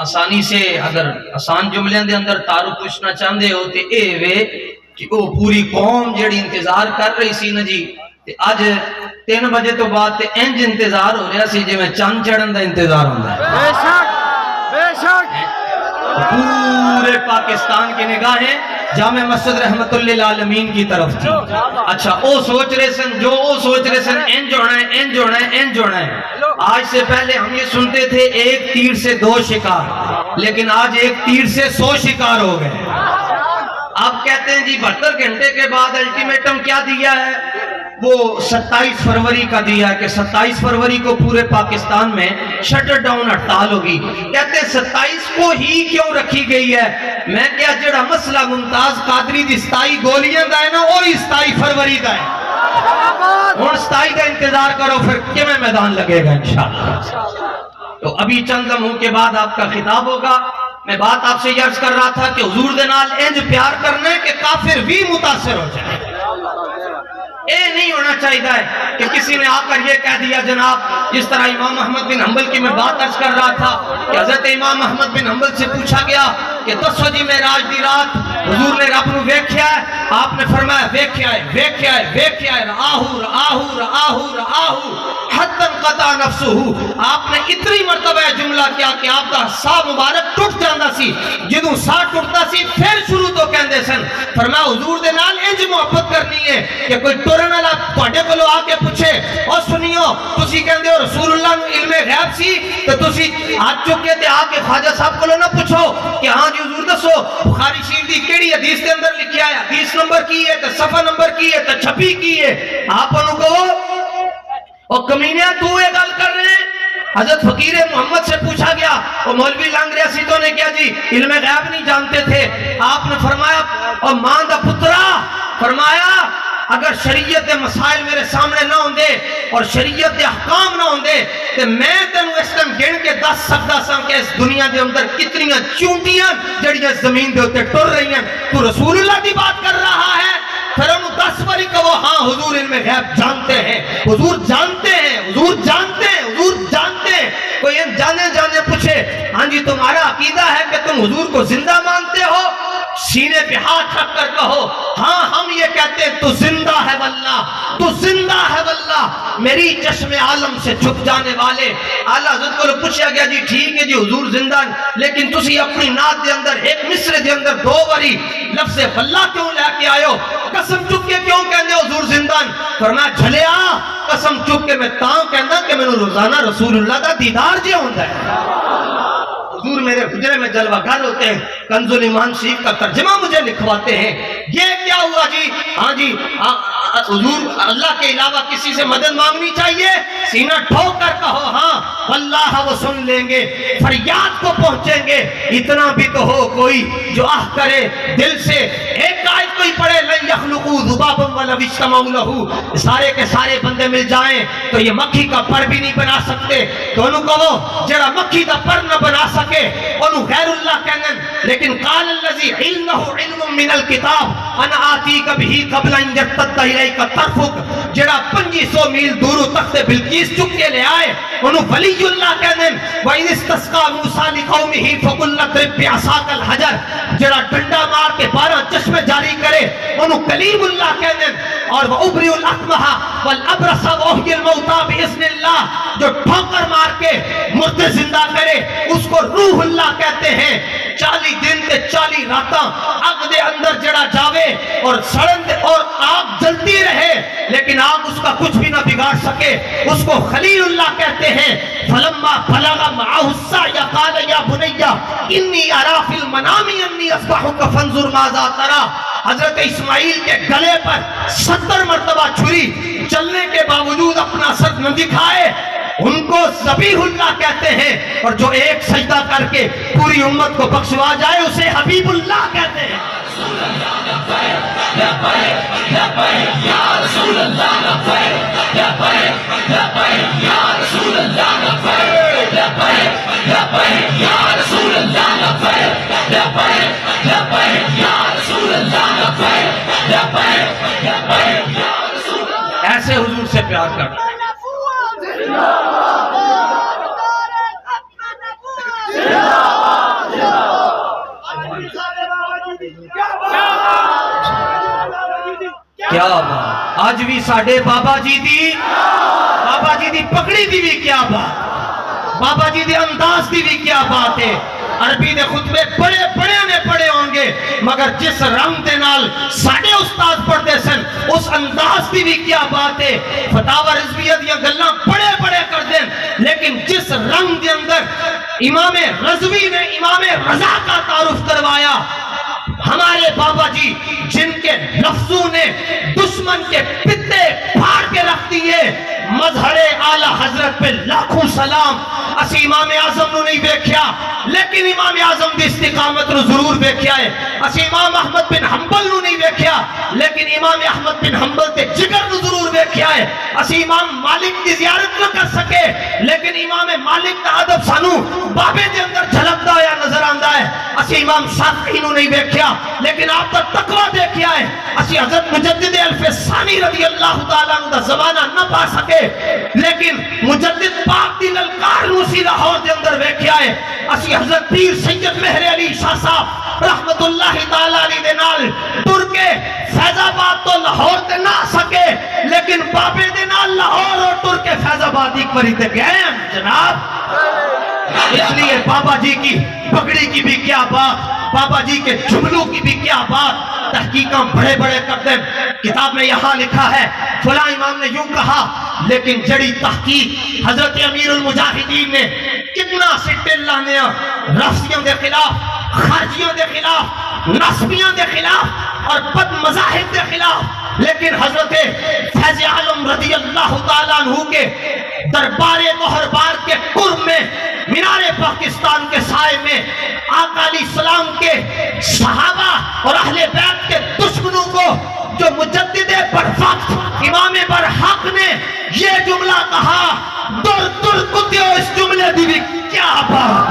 آسانی سے اگر آسان جملے دے اندر تعارف پوچھنا چاہتے ہو تے اے وے کہ وہ پوری قوم جڑی انتظار کر رہی سی نا جی تے اج 3 بجے تو بعد تے انج انتظار ہو رہا سی جویں چند چڑھن دا انتظار ہوندا ہے۔ بے شک پورے پاکستان کی نگاہیں جامع مسجد رحمت اللہ للعالمین کی طرف تھی۔ اچھا او سوچ رہے سن جو او سوچ رہے سن انج ہونا ہے انج ہونا ہے انج ہونا ہے۔ آج سے پہلے ہم یہ سنتے تھے 1 تیر سے 2 شکار، لیکن آج 1 تیر سے 100 شکار ہو گئے۔ آپ کہتے ہیں جی 72 گھنٹے کے بعد الٹیمیٹم کیا دیا ہے؟ وہ 27 فروری کا دیا ہے کہ 27 فروری کو پورے پاکستان میں شٹر ڈاؤن ہڑتال ہوگی۔ کہتے ہیں 27 کو ہی کیوں رکھی گئی ہے؟ میں کیا جڑا مسئلہ ممتاز قادری دی 27 گولیاں دا ہے نا وہی 27 فروری دا ہے۔ اور 27 کا انتظار کرو پھر کیویں میدان لگے گا انشاءاللہ۔ تو ابھی چند لمحوں کے بعد آپ کا خطاب ہوگا۔ میں بات آپ سے یہ عرض کر رہا تھا کہ حضور دے نال انج پیار کرنا ہے کہ کافر بھی متاثر ہو جائے۔ اے نہیں ہونا چاہیے کہ کسی نے آ کر یہ کہہ دیا جناب جس طرح امام احمد بن حنبل کی میں بات عرض کر رہا تھا کہ حضرت امام احمد بن حنبل سے پوچھا گیا کہ دسو جی معراج دی رات حضور نے رب نو ویکھیا ہے؟ آپ نے فرمایا ویکھیا ہے ویکھیا ہے ویکھیا ہے رآہو رآہو رآہو رآہو حتی انقطع نفسہ۔ آپ نے اتنی مرتبہ جملہ کیا کہ آپ کا سا مبارک ٹوٹ جاندہ سی، جدوں سا ٹوٹتا سی پھر شروع تو کہندے سن۔ فرمایا حضور دے نال انج محبت کرنی ہے کہ کوئی ٹورن والا تواڈے کولو آ کے پوچھے او سنیو تسی کہندے ہو رسول اللہ نو علم غیب سی تے تسی ہاتھ چک کے تے آ کے خواجہ صاحب کولو نہ پوچھو کہ ہاں جی حضور دسو بخاری شریف دی کیڑی حدیث دے اندر لکھیا ہے، حدیث نمبر کی ہے تے صفحہ نمبر کی ہے تے چھپی کی ہے۔ آپ انہوں کہو او کمینیا تو یہ گل کر رہے ہیں؟ حضرت فقیر محمد سے پوچھا گیا وہ مولوی لانگ ریاستوں نے کیا جی علم غیب نہیں جانتے تھے۔ آپ نے فرمایا اور ماں دا پترا فرمایا اگر شریعت مسائل میرے سامنے نہ ہوں دے اور شریعت احکام نہ ہوں دے تو میں تینوں اس ٹائم گن کے 10 سکتا سا کہ اس دنیا دے اندر کتنی چونٹیاں جڑیاں زمین دے ہوتے ٹر رہی ہیں۔ تو رسول اللہ کی بات کر رہا ہے پھر انہوں 10 باری کہو ہاں حضور علم غیب جانتے ہیں، حضور جانتے ہیں، حضور جانتے ہیں، حضور جانتے ہیں۔ کوئی ان جانے جانے پوچھے ہاں جی تمہارا عقیدہ ہے کہ تم حضور کو زندہ مانتے ہو؟ سینے پہ ہاتھ رکھ کر کہو ہاں ہم یہ کہتے ہیں تو زندہ ہے واللہ، تو زندہ ہے واللہ میری چشم عالم سے چھپ جانے والے۔ اعلیٰ حضرت کو پوچھا گیا جی ٹھیک ہے جی حضور زندہ لیکن تسی اپنی نعت دے اندر ایک مصرے دے اندر 2 باری لفظ واللہ کیوں لے کے آئے ہو؟ قسم چک کے کیوں کہندے ہو حضور زندہ؟ فرمایا جھلیا قسم چک کے میں تاں کہنا کہ میں نے روزانہ رسول اللہ کا دیدار جے ہوندا ہے۔ حضور میرے حجرے میں جلوہ گر ہوتے ہیں، کنز الایمان شریف کا ترجمہ مجھے لکھواتے ہیں۔ یہ کیا ہوا جی؟ ہاں جی حضور اللہ کے علاوہ کسی سے مدد مانگنی چاہیے؟ سینہ ٹھوک کر کہو ہاں واللہ وہ سن لیں گے، فریاد کو پہنچیں گے۔ اتنا بھی تو ہو کوئی جو آہ کرے دل سے۔ ایک آیت کوئی پڑھے لن یخلقوا ذبابا ولو اجتمعوا لہ، سارے کے سارے بندے مل جائیں تو یہ مکھی کا پر بھی نہیں بنا سکتے۔ تو انہوں کہو جڑا مکھی کا پر نہ بنا سکے انہوں غیر اللہ کہنے، لیکن قال الذی عنده علم من الکتاب انا آتیک بہ قبل ان یرتد الیک طرفک، جڑا 2500 میل دور تخت بلقیس چک کے لے آئے انہوں ولی اللہ کہنے۔ وَإِذِ اسْتَسْقَىٰ مُوسَىٰ لِقَوْمِهِ فَقُلْ اضْرِب بِّعَصَاكَ الْحَجَرَ، جڑا ڈنڈا مار کے 12 چشمے جاری کرے انہوں کلیم اللہ کہنے۔ اور وَأُبْرِئُ الْأَكْمَحَ وَالْأَبْرَصَ وَأُحْيِي الْمَوْتَىٰ بِإِذْنِ اللَّهِ، جو ٹھوکر مار کے مردے زندہ کرے اس کو روح اللہ کہتے ہیں۔ 40 دن تے 40 راتاں آگ دے اندر جڑا جاوے اور سڑن دے اور آگ جلتی رہے لیکن آگ اس کا کچھ بھی نہ بگاڑ سکے اس کو خلیل اللہ کہتے ہیں۔ فَلَمَّا بَلَغَ مَعَهُ السَّعْيَ قَالَ يَا بُنَيَّ إِنِّي أَرَىٰ فِي الْمَنَامِ أَنِّي أَذْبَحُكَ فَانظُرْ مَاذَا تَرَىٰ۔ حضرت اسماعیل کے گلے پر 70 مرتبہ چھری چلنے کے باوجود اپنا سر نہ دکھائے، ان کو ذبیح اللہ کہتے ہیں۔ اور جو ایک سجدہ کر کے پوری امت کو بخشوا جائے اسے حبیب اللہ کہتے ہیں۔ ایسے حضور سے پیار کرنا۔ زندہ باد کیا بات، آج بھی ساڈے بابا جی دی پکڑی دی بھی کیا بات، بابا جی دی انداز دی بھی کیا بات ہے۔ عربی دے خطبے بڑے نے پڑھے ہوں گے، مگر جس رنگ دے نال ساڑھے استاد پڑھتے سن اس انداز دی بھی کیا بات ہے۔ فتاوی رضویہ دیاں گلاں بڑے کر دیں، لیکن جس رنگ دے اندر امام رضوی نے امام رضا کا تعارف کروایا، ہمارے بابا جی جن کے لفظوں نے دشمن کے پتے پھاڑ کے رکھ دیے، مظہر اعلیٰ حضرت پہ لاکھوں سلام۔ اسی امام اعظم نو نہیں دیکھیا، لیکن امام اعظم دی استقامت نو ضرور دیکھیا ہے۔ اسی امام احمد بن حنبل نو نہیں دیکھیا، لیکن امام احمد بن حنبل تے جگر نو ضرور دیکھیا ہے۔ اسی امام مالک دی زیارت نہ کر سکے، لیکن امام مالک دا ادب سانو بابے دے اندر جھلکدا ہوا نظر آندا ہے۔ اسی امام شافعی نو نہیں دیکھیا، لیکن آپ کا تقوی دیکھیا ہے۔ اسی حضرت مجدد الفسانی رضی اللہ تعالیٰ عنہ دا زمانہ نہ پا سکے، لیکن مجدد پاک دی للکار نو اسی لاہور دے اندر دیکھیا ہے۔ اسی حضرت پیر سید مہر علی شاہ صاحب رحمت اللہ تعالیٰ علیہ دے نال ٹر کے فیض آباد تو لاہور تے نہ سکے، لیکن بابے دے نال لاہور اور ٹر کے فیض آباد ایک باری تے گئے ہیں جناب۔ اس لیے بابا جی کی پگڑی کی بھی کیا بات، بابا جی کے جملوں کی بھی کیا بات۔ تحقیقاں بڑے کر دیں، کتاب میں یہاں لکھا ہے فلاں امام نے یوں کہا، لیکن جڑی تحقیق حضرت امیر المجاہدین نے کتنا سٹے لانے رفضیوں دے خلاف، خارجیوں دے خلاف، نسبیوں دے خلاف اور بد مذاہب دے خلاف، لیکن حضرت فیض عالم رضی اللہ تعالیٰ عنہ کے دربار مہربار کے قرب میں مینار پاکستان کے سائے میں آقا علیہ السلام کے صحابہ اور اہل بیت کے دشمنوں کو جو مجدد برفقت امام برحق نے یہ جملہ کہا، در کتیو اس جملے دی بھی کیا بات۔